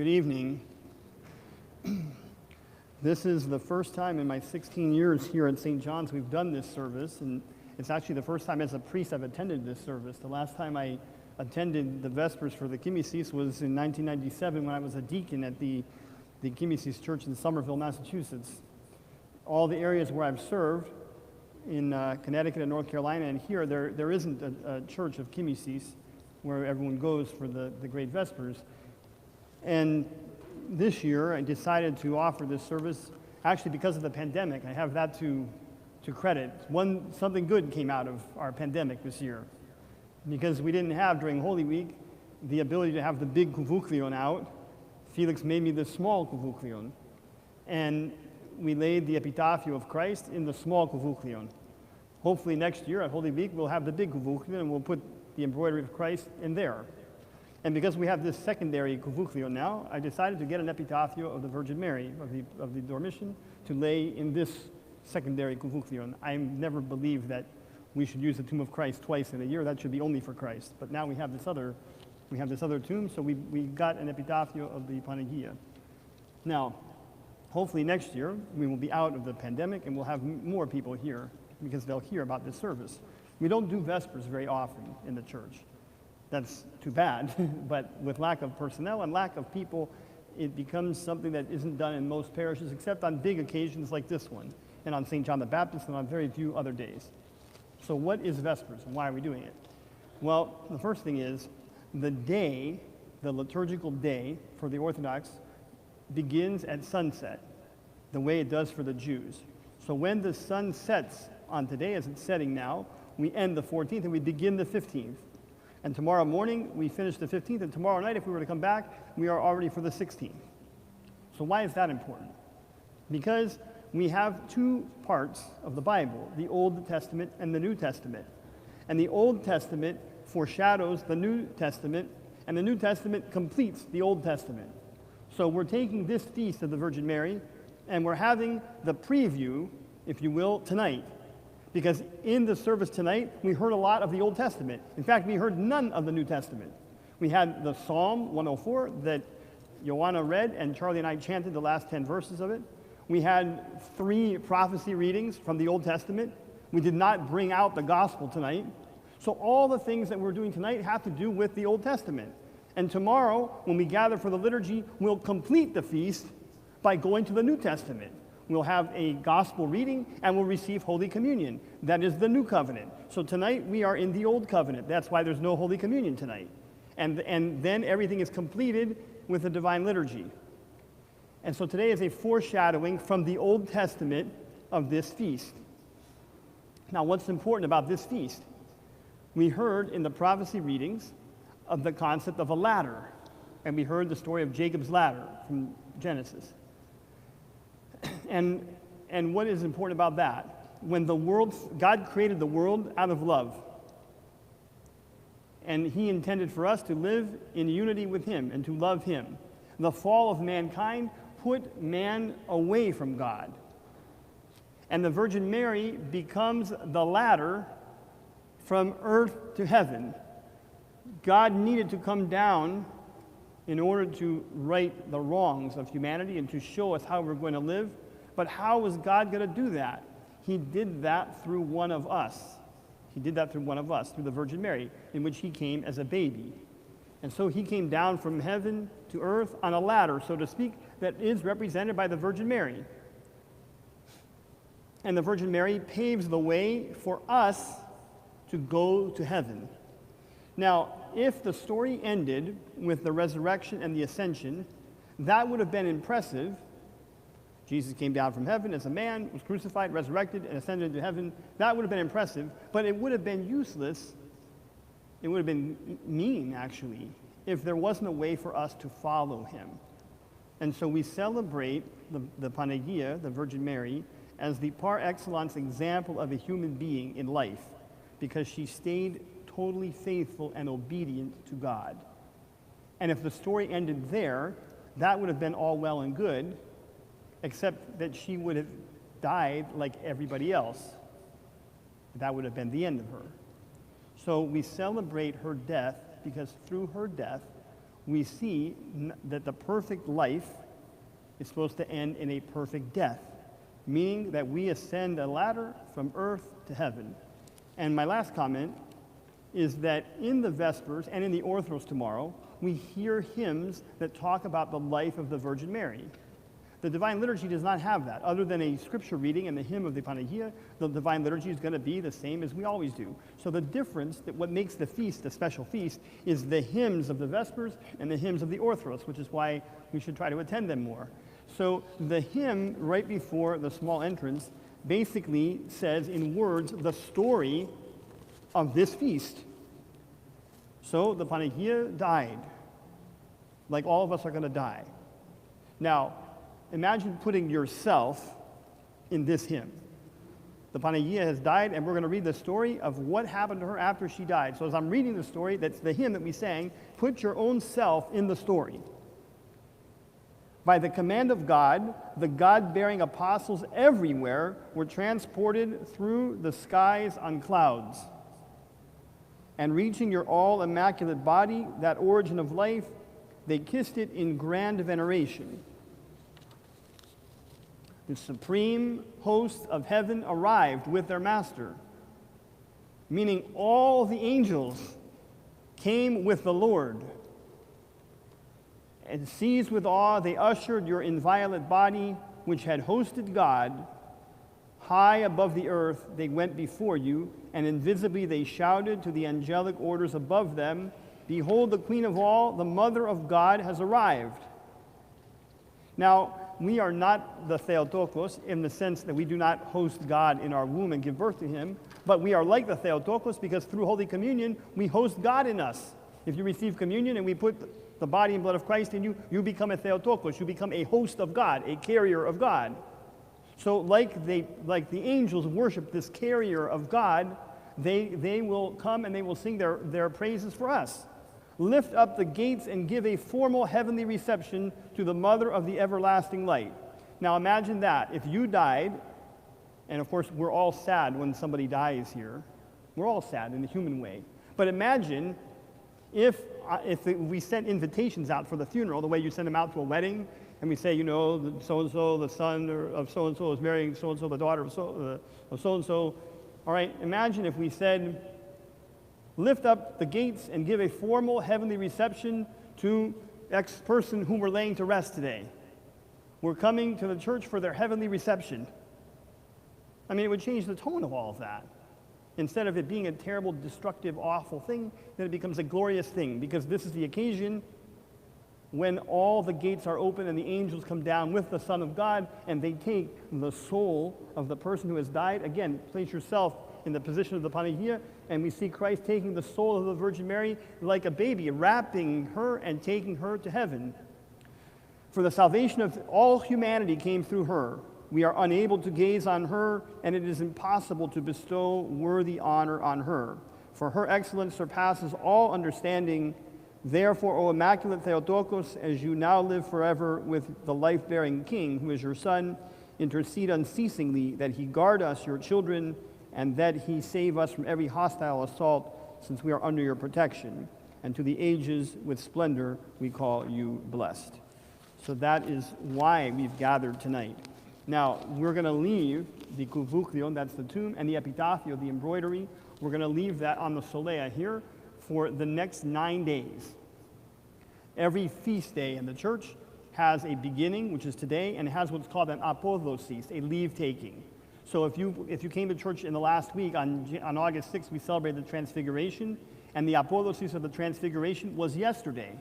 Good evening. This is the first time in my 16 years here at St. John's we've done this service, and it's actually the first time as a priest I've attended this service. The last time I attended the Vespers for the Chimises was in 1997 when I was a deacon at the Chimises Church in Somerville, Massachusetts. All the areas where I've served in Connecticut and North Carolina and here, there isn't a church of Chimises where everyone goes for the great Vespers. And this year, I decided to offer this service, actually because of the pandemic. I have that to credit. Something good came out of our pandemic this year, because we didn't have, during Holy Week, the ability to have the big kuvuklion out. Felix made me the small kuvuklion, and we laid the epitaph of Christ in the small kuvuklion. Hopefully next year at Holy Week, we'll have the big kuvuklion, and we'll put the embroidery of Christ in there. And because we have this secondary kuvuklion now, I decided to get an epitaph of the Virgin Mary, of the Dormition, to lay in this secondary kuvuklion. I never believed that we should use the tomb of Christ twice in a year. That should be only for Christ. But now we have this other tomb, so we got an epitaph of the Panagia. Now, hopefully next year we will be out of the pandemic and we'll have more people here because they'll hear about this service. We don't do Vespers very often in the church. That's too bad, but with lack of personnel and lack of people, it becomes something that isn't done in most parishes except on big occasions like this one, and on St. John the Baptist and on very few other days. So what is Vespers and why are we doing it? Well, the first thing is the liturgical day for the Orthodox begins at sunset, the way it does for the Jews. So when the sun sets on today, as it's setting now, we end the 14th and we begin the 15th. And tomorrow morning, we finish the 15th, and tomorrow night, if we were to come back, we are already for the 16th. So why is that important? Because we have two parts of the Bible, the Old Testament and the New Testament. And the Old Testament foreshadows the New Testament, and the New Testament completes the Old Testament. So we're taking this feast of the Virgin Mary, and we're having the preview, if you will, tonight. Because in the service tonight, we heard a lot of the Old Testament. In fact, we heard none of the New Testament. We had the Psalm 104 that Joanna read, and Charlie and I chanted the last 10 verses of it. We had 3 prophecy readings from the Old Testament. We did not bring out the gospel tonight. So all the things that we're doing tonight have to do with the Old Testament. And tomorrow, when we gather for the liturgy, we'll complete the feast by going to the New Testament. We'll have a gospel reading, and we'll receive Holy Communion. That is the New Covenant. So tonight, we are in the Old Covenant. That's why there's no Holy Communion tonight. And then everything is completed with the Divine Liturgy. And so today is a foreshadowing from the Old Testament of this feast. Now, what's important about this feast? We heard in the prophecy readings of the concept of a ladder. And we heard the story of Jacob's ladder from Genesis. And what is important about that? When God created the world out of love, and He intended for us to live in unity with Him and to love Him. The fall of mankind put man away from God. And the Virgin Mary becomes the ladder from earth to heaven. God needed to come down in order to right the wrongs of humanity and to show us how we're going to live. But how was God going to do that? He did that through one of us. He did that through one of us, through the Virgin Mary, in which He came as a baby. And so He came down from heaven to earth on a ladder, so to speak, that is represented by the Virgin Mary. And the Virgin Mary paves the way for us to go to heaven. Now, if the story ended with the resurrection and the ascension, that would have been impressive. Jesus came down from heaven as a man, was crucified, resurrected, and ascended into heaven. That would have been impressive, but it would have been useless. It would have been mean, actually, if there wasn't a way for us to follow Him. And so we celebrate the Panagia, the Virgin Mary, as the par excellence example of a human being in life, because she stayed totally faithful and obedient to God. And if the story ended there, that would have been all well and good, except that she would have died like everybody else. That would have been the end of her. So we celebrate her death because through her death, we see that the perfect life is supposed to end in a perfect death, meaning that we ascend a ladder from earth to heaven. And my last comment is that in the Vespers and in the Orthros tomorrow, we hear hymns that talk about the life of the Virgin Mary. The Divine Liturgy does not have that. Other than a scripture reading and the hymn of the Panagia, the Divine Liturgy is going to be the same as we always do. So the difference, that what makes the feast a special feast, is the hymns of the Vespers and the hymns of the Orthros, which is why we should try to attend them more. So the hymn right before the small entrance basically says in words the story of this feast. So the Panagia died, like all of us are going to die. Now, imagine putting yourself in this hymn. The Panagia has died, and we're going to read the story of what happened to her after she died. So as I'm reading the story, that's the hymn that we sang, put your own self in the story. By the command of God, the God-bearing apostles everywhere were transported through the skies on clouds. And reaching your all-immaculate body, that origin of life, they kissed it in grand veneration. The supreme host of heaven arrived with their master, meaning all the angels came with the Lord. And seized with awe, they ushered your inviolate body, which had hosted God, high above the earth. They went before you, and invisibly they shouted to the angelic orders above them, behold, the Queen of all, the Mother of God, has arrived. Now, we are not the Theotokos in the sense that we do not host God in our womb and give birth to him, but we are like the Theotokos because through Holy Communion, we host God in us. If you receive communion and we put the body and blood of Christ in you, you become a Theotokos. You become a host of God, a carrier of God. So like the angels worship this carrier of God, they will come and they will sing their praises for us. Lift up the gates and give a formal heavenly reception to the Mother of the everlasting light. Now imagine that. If you died, and of course we're all sad when somebody dies here. We're all sad in the human way. But imagine if we sent invitations out for the funeral, the way you send them out to a wedding, and we say, you know, so-and-so, the son of so-and-so is marrying so-and-so, the daughter of so-and-so. All right, imagine if we said, lift up the gates and give a formal heavenly reception to X person whom we're laying to rest today. We're coming to the church for their heavenly reception. I mean, it would change the tone of all of that. Instead of it being a terrible, destructive, awful thing, then it becomes a glorious thing, because this is the occasion when all the gates are open and the angels come down with the Son of God, and they take the soul of the person who has died. Again, place yourself in the position of the Panagia, and we see Christ taking the soul of the Virgin Mary like a baby, wrapping her and taking her to heaven. For the salvation of all humanity came through her. We are unable to gaze on her, and it is impossible to bestow worthy honor on her. For her excellence surpasses all understanding. Therefore, O Immaculate Theotokos, as you now live forever with the life-bearing King, who is your Son, intercede unceasingly that he guard us, your children, and that he save us from every hostile assault, since we are under your protection. And to the ages with splendor we call you blessed. So that is why we've gathered tonight. Now, we're going to leave the kuvuklion, that's the tomb, and the epitaphio, the embroidery. We're going to leave that on the solea here for the next 9 days. Every feast day in the church has a beginning, which is today, and it has what's called an apodosis, a leave-taking. So if you came to church in the last week, on August 6th, we celebrated the Transfiguration, and the apodosis of the Transfiguration was yesterday.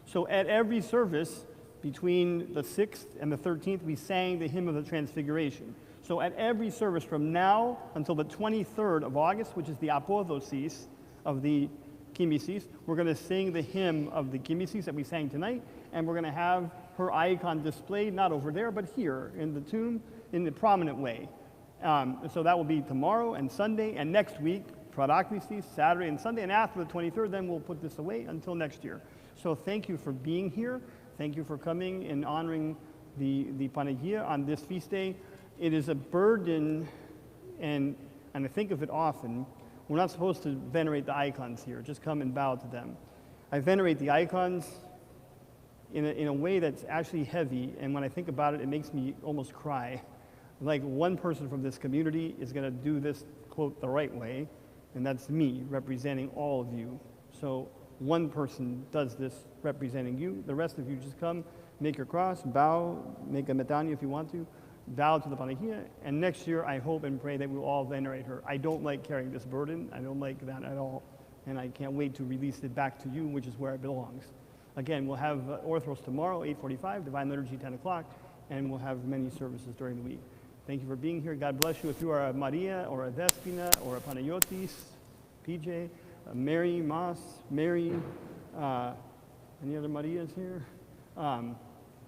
So at every service, between the 6th and the 13th, we sang the hymn of the Transfiguration. So at every service from now until the 23rd of August, which is the apodosis of the Kimisis, we're going to sing the hymn of the Kimisis that we sang tonight, and we're going to have her icon displayed, not over there, but here in the tomb in the prominent way. So that will be tomorrow and Sunday, and next week, Paraklesis, Saturday and Sunday, and after the 23rd, then we'll put this away until next year. So thank you for being here. Thank you for coming and honoring the Panagia on this feast day. It is a burden, and I think of it often. We're not supposed to venerate the icons here. Just come and bow to them. I venerate the icons in a way that's actually heavy, and when I think about it, it makes me almost cry. Like one person from this community is going to do this, quote, the right way, and that's me representing all of you. So one person does this representing you. The rest of you just come, make your cross, bow, make a medallion if you want to, bow to the Panachia, and next year I hope and pray that we'll all venerate her. I don't like carrying this burden. I don't like that at all, and I can't wait to release it back to you, which is where it belongs. Again, we'll have Orthros tomorrow, 8:45, Divine Liturgy, 10 o'clock, and we'll have many services during the week. Thank you for being here. God bless you. If you are a Maria or a Despina or a Panayotis, PJ, Mary, Mas, Mary, any other Marias here?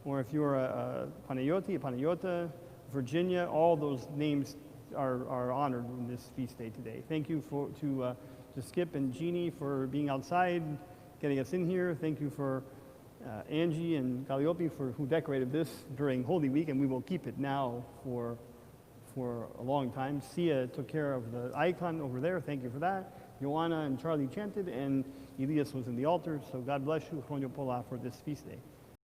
Or if you're a Panayoti, a Panayota, Virginia, all those names are honored in this feast day today. Thank you to Skip and Jeannie for being outside, getting us in here. Thank you for Angie and Calliope who decorated this during Holy Week, and we will keep it now for a long time. Sia took care of the icon over there. Thank you for that. Joanna and Charlie chanted, and Elias was in the altar. So God bless you, Chronio Pola, for this feast day.